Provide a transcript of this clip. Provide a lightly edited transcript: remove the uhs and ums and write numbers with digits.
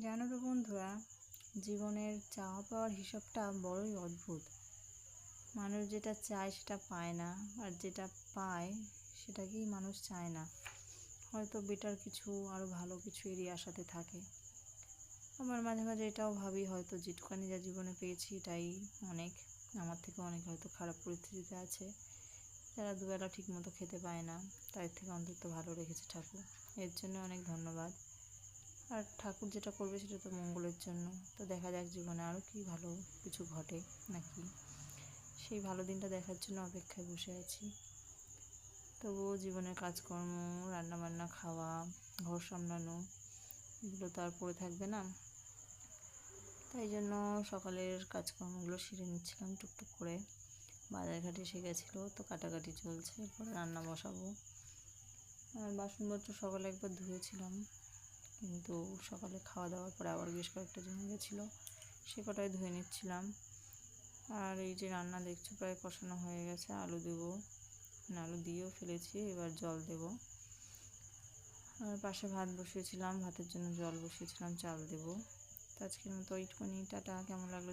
জানো তো বন্ধুরা, জীবনের চাওয়া পাওয়ার হিসাবটা বড়ই অদ্ভুত। মানুষ যেটা চায় সেটা পায় না, আর যেটা পায় সেটাকেই মানুষ চায় না। হয়তো বেটার কিছু, আরও ভালো কিছু এরই আশাতে থাকে। আমার মাঝে মাঝে এটাও ভাবি, হয়তো যেটুকানি যা জীবনে পেয়েছি এটাই অনেক। আমার থেকে অনেক হয়তো খারাপ পরিস্থিতিতে আছে, যারা দুবেলা ঠিক মতো খেতে পায় না, তাদের থেকে অন্তত ভালো রেখেছে ঠাকুর। এর জন্য অনেক ধন্যবাদ। আর ঠাকুর যেটা করবে সেটা তো মঙ্গলের জন্য। তো দেখা যাক জীবনে আরও কি ভালো কিছু ঘটে নাকি। সেই ভালো দিনটা দেখার জন্য অপেক্ষায় বসে আছি। তবুও জীবনের কাজকর্ম, রান্নাবান্না, খাওয়া, ঘর সামলানো, এগুলো তো আর পড়ে থাকবে না। তাই জন্য সকালের কাজকর্মগুলো সেরে নিচ্ছিলাম টুকটুক করে। বাজারঘাট এসে গেছিলো, তো কাটাকাটি চলছে, এরপরে রান্না বসাবো। আর বাসনপত্র সকালে একবার ধুয়েছিলাম, কিন্তু সকালে খাওয়া দাওয়ার পরে আবার বেশ কয়েকটা জমে গেছিলো, সে কটাই ধুয়ে নিচ্ছিলাম। আর এই যে রান্না দেখছো প্রায় কষানো হয়ে গেছে, আলু দেবো, আলু দিয়েও ফেলেছি, এবার জল দেব। আর পাশে ভাত বসিয়েছিলাম, ভাতের জন্য জল বসিয়েছিলাম, চাল দেবো। তো আজকের মতো এইটুকুনি, টাটা। কেমন লাগলো